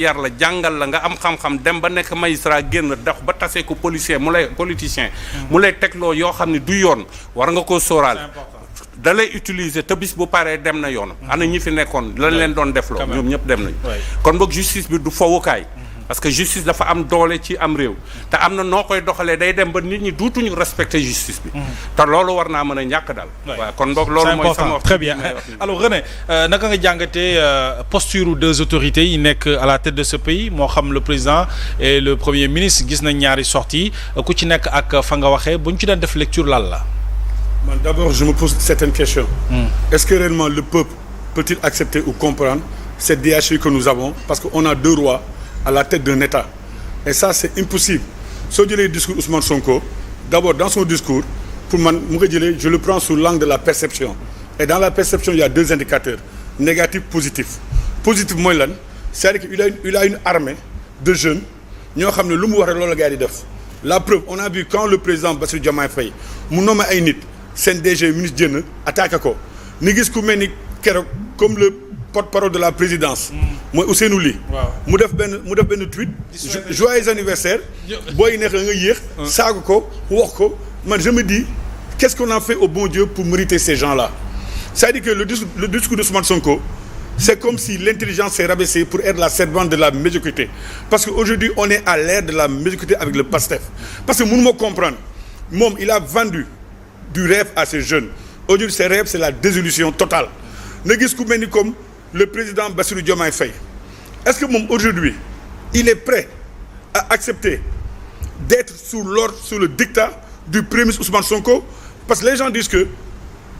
yar la jàngal la nga am xam-xam dem ba nekk magistrat génn dox ba tasee ko politicien mu lay tegloo yoo xam ne du yoon war nga koo sóoraale da lay utiliser te bis bu paree dem na yoon ana ñi fi nekkoon lañ leen doon defloo ñoom ñëpp dem nañ kon boog justice bi du fowukaay parce que justice dafa am doole ci am réew te am na noo koy doxalee day dem ba nit ñi duutuñu respecter justice bi te loolu war naa mën a ñàkk daal waaw kon boog loolu mooy sama wax très bien alors René naka nga jàngatee posture deux autorités yi nekk à la tête de ce pays moo xam le président et le premier ministre gis nañ ñaari sorties ku ci nekk ak fa nga waxee bu ñu ci daan def lecture lan la man d'abord je me pose certaines questions est-ce que réellement le peuple peut-il accepter ou comprendre cette hiérarchie que nous avons parce que on a deux rois à la tête d'un État et ça c'est impossible soo jëlee discours Ousmane Sonko d'abord dans son discours pour man mu ko jëlee je le prends sous l'angle de la perception et dans la perception il y a deux indicateurs négatif positif positif mooy lan c'est-à-dire que il a une armée de jeunes ñoo xam ne lu mu wax rek loolu la gars yi di def la preuve on a vu quand le président Bassirou Diomaye Faye mu nommé ay nit seen DG ministre Diène attaqué ko ni gis ku mel ni keroog comme le porte-parole de la présidence mooy Ousseynou Ly mu def benn tweet joyeux anniversaire booy neex la nga yéex saaga ko wax ko man je me dis qu'est-ce qu'on a fait au bon Dieu pour mériter ces gens-là c'est-à-dire que le discours d'Ousmane Sonko c'est comme si l'intelligence s'est rabaissée pour être la servante de la médiocrité parce que aujourd'hui on est à l'ère de la médiocrité avec le PASTEF parce que mënu ma comprendre moom il a vendu du rêve à ces jeunes aujourd'hui ces rêves c'est la désillusion totale nga gis ku mel ni comme le président Bassirou Diomaye Faye est-ce que moom aujourd'hui il est prêt à accepter d'être sous le dictat du premier ministre Ousmane Sonko parce que les gens disent que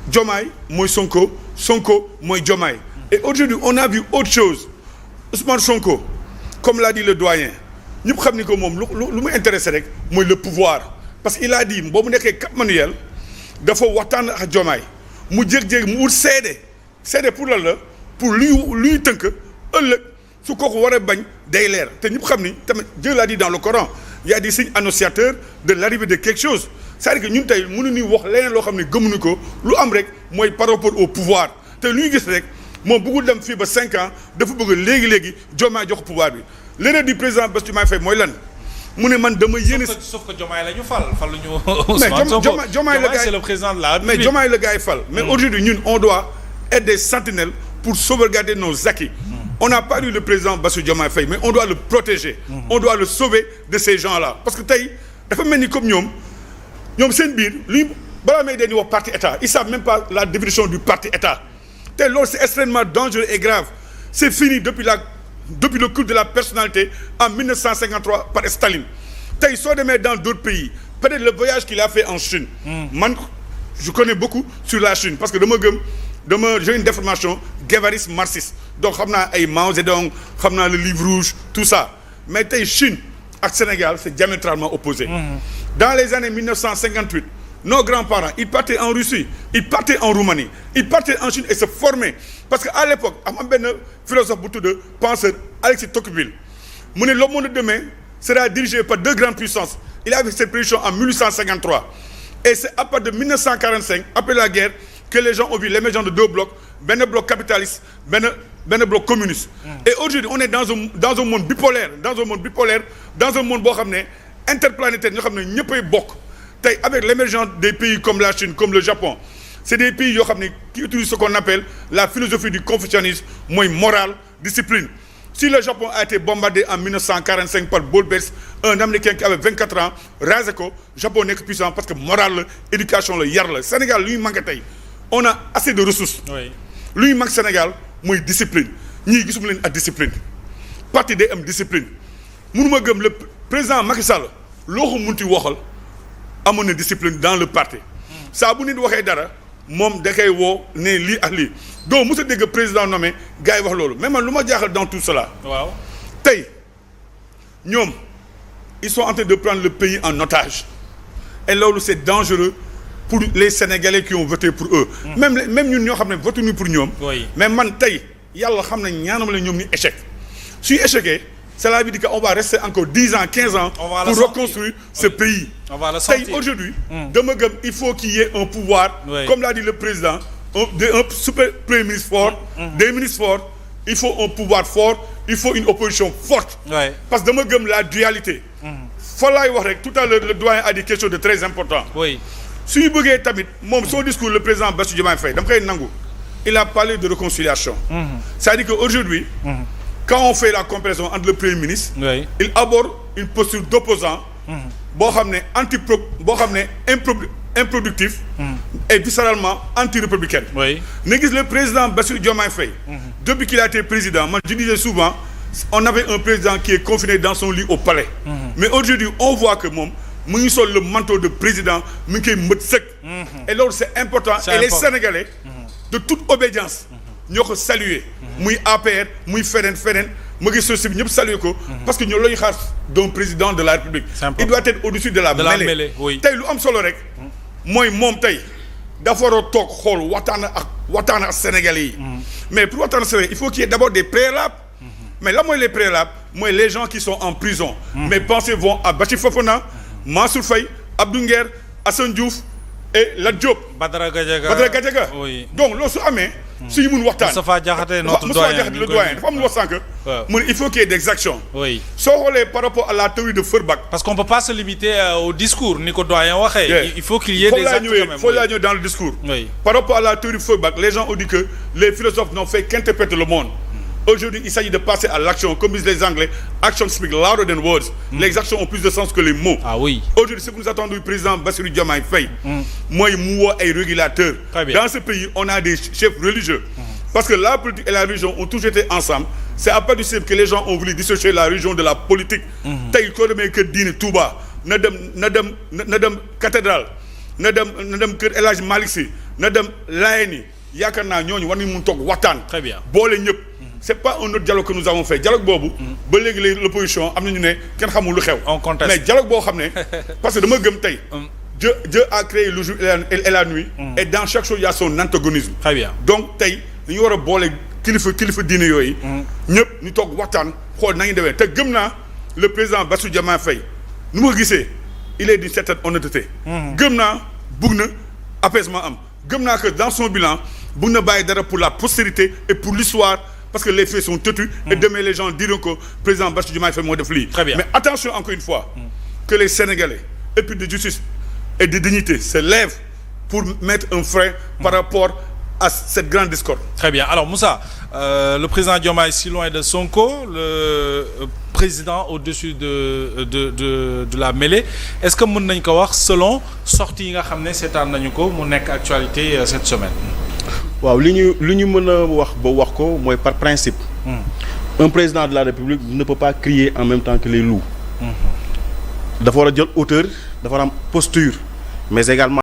Diomaye mooy Sonko Sonko mooy Diomaye et aujourd'hui on a vu autre chose Ousmane Sonko comme l'a dit le doyen ñëpp xam ni ko moom lu mu intéressé rek mooy le pouvoir parce que il a dit boo mu nekkee Cap Manuel dafa waxtaan ak Diomaye mu jéeg-jéeg mu wut seede pour lan la pour luy tënk ëllëg su kooku war a bañ day leer te ñëpp xam ni tamit Dieu l'a dit dans le Coran il y a des signes annonciateurs de l'arrivée de quelque chose c'est-à-dire que ñun tey mënuñu wax leneen loo xam ne gëmuñu ko lu am rek mooy par rapport au pouvoir te lu ñu gis rek moom bëggul dem fii ba 5 ans dafa bëgg léegi Diomaye jox pouvoir bi l'erreur du président Bassirou Diomaye Faye mooy lan mu ne man dama yéene. sauf que Diomaye la ñu fal ñu. mais Diomaye c'est le président de la République. mais Diomaye le gars yi fal. mais aujourd'hui ñun on doit être des sentinelles pour sauvegarder nos acquis. On n'a pas eu le président Bassirou Diomaye Faye mais on doit le protéger. On doit le sauver de ces gens-là parce que tey dafa mel ni comme ñoom seen biir li balaa may dañuy wax parti état ils savent même pas la définition du parti état te loolu c'est extrêmement dangereux et grave c'est fini depuis le culte de la personnalité en 1953 par Staline tey soo demee dans d'autres pays peut-être le voyage qu'il a fait en Chine. man je connais beaucoup sur la Chine parce que j'ai une déformation guévariste marxiste donc xam naa ay Mao Zedong xam naa le livre rouge tout ça mais tey Chine ak Sénégal c'est diamétralement opposé. Dans les années 1958 nos grands-parents ils partaient en Russie ils partaient en Roumanie ils partaient en Chine et se formaient parce que à l'époque am benn philosophe bu tudd penseur Alexis Tocqueville mu ne le monde de demain sera dirigé par deux grandes puissances il avait cette prédiction en 1853 et c'est à partir de 1945 après la guerre que les gens ont vu l'émergence de deux blocs benn bloc capitaliste benn bloc communiste. Et aujourd'hui on est dans un monde bipolaire dans un monde boo xam ne interplanétaire ñoo xam ne ñëppay bokk tey avec l'émergence des pays comme la Chine comme le Japon c'est des pays yoo xam ne qui utilisent ce qu'on appelle la philosophie du confucianisme mooy morale discipline. Si le Japon a été bombardé en 1945 par Bolbès un Américain qui avait 24 ans rasé ko Japon nekk puissant parce que morale la éducation la yar la Sénégal lu ñu manqué tey on a assez de ressources. lu ñu manqué Sénégal mooy discipline ñii gisuma leen ak discipline parti day am discipline mënuma gëm le président Macky Sall loo ko munti waxal amoon na discipline dans le parti saa bu nit waxee dara moom da koy woo ne lii ak lii donc mos a dégg président nommé gars yi wax loolu mais man lu ma jaaxal dans tout cela. waaw tey ñoom ils sont en train de prendre le pays en otage et loolu c'est dangereux pour les Sénégalais qui ont voté pour eux. même ñun ñoo xam ne voté ñu pour ñoom. mais man tey yàlla xam ne ñaanam la ñoom ni échec suy échecé cela veut dire qu'on va rester encore 10 ans 15 ans pour reconstruire ce pays. tey aujourd'hui dama gëm il faut qu'il y ait un pouvoir comme l'a dit le président un super premier ministre fort des ministres forts il faut un pouvoir fort il faut une opposition forte. Ouais. Parce que dama gëm la dualité. fa laay wax rek tout à l'heure le doyen a dit quelque chose de très important. oui. su ñu bëggee tamit moom son discours le président Bassirou Diomaye Faye dama koy nangu. il a parlé de réconciliation. c'est-à-dire que aujourd'hui quand on fait la comparaison entre le premier ministre. oui. il aborde une posture d'opposant boo xam ne boo xam ne improductif. et viscéralement anti-républicaine. oui. nga gis le président Bassirou Diomaye Faye. depuis qu'il a été président man je disais souvent on avait un président qui est confiné dans son lit au palais. mais aujourd'hui on voit que moom mu ngi sol le manteau de président mu ngi koy mët sëkk. et loolu c'est important. C'est et les important. Sénégalais. de toute obédience. ñoo ko saluer. muy APR muy feneen ma gis société bi ñëpp saluer ko. parce que ñoo looy xaar d'un président de la République. il doit être au-dessus de la mêlée. oui. tey lu am solo rek. mooy moom tey dafa war a toog xool waxtaan ak Sénégalais yi. mais pour waxtaan ak Sénégalais il faut qu'il y ait d'abord des préalables. mais là mooy les préalables mooy les gens qui sont en prison. mes pensées vont à Bachir Fofana, Mansour Faye, Abdou Nguer, Assane Diouf et Lat Diop. Badara Gadiaga. oui. donc loolu su amee. suñu mun waxtaan Moustapha Diakhaté notre doyen le doyen dafa am lu wax sànq. mu ne il faut qu'il y ait des actions. oui. soo xoolee par rapport à la théorie de Feuerbach. parce qu'on peut pas se limiter au discours ni ko doyen waxee. il faut qu'il y ait des actes quand même. faut laa ñëw dans le discours. oui. par rapport à la théorie de Feuerbach les gens ont dit que les philosophes n'ont fait qu'interpréter le monde. Aujourd'hui, il s'agit de passer à l'action. Comme disent les Anglais, action speaks louder than words. Les actions ont plus de sens que les mots. Ah oui. Aujourd'hui, ce que nous attendons du président Bassirou Diomaye Faye, moi, moi, est régulateur. Très bien. Dans ce pays, on a des chefs religieux. Parce que la politique et la religion ont toujours été ensemble. C'est à partir du système que les gens ont voulu dissocier la religion de la politique. Tey ko demee kër diine Touba na dem cathédrale na dem kër El Hadj Malick Sy na dem Layène yaakaar naa ñooñu war nañu mun toog waxtaan. Très bien. boole ñëpp. c'est pas un autre dialogue que nous avons fait dialogue boobu. ba léegi l'opposition am nañu ne kenn xamul lu xew. on conteste mais dialogue boo xam ne. parce que dama gëm tey. Dieu a créé le jour et la nuit. et dans chaque chose il y a son antagonisme. Très bien. donc tey dañu war a boole kilifa diine yooyu. ñëpp ñu toog waxtaan xool nañu demee te gëm naa le président Bassirou Diomaye Faye nu ma ko gisee il est d'une certaine honnêteté. gëm naa bugg na apaisement am gëm naa que dans son bilan bugg na bàyyi dara pour la postérité et pour l'histoire parce que les faits sont têtus. et demain les gens diront que président Bassirou Diomaye Faye moo def lii. Très bien. mais attention encore une fois. que les Sénégalais épris de justice et de dignité se lèvent pour mettre un frein par rapport à cette grande discorde. Très bien. Alors Moussa, le président Diomaye si loin de Sonko, le président au-dessus de la mêlée, est-ce que mën nañ ko wax selon sorties yi nga xam ne seetaan nañu ko mu nekk actualité cette semaine? waaw li ñu mën a wax ba wax ko mooy par principe. un président de la République ne peut pas crier en même temps que les loups. dafa war a jël hauteur dafa war a am posture mais également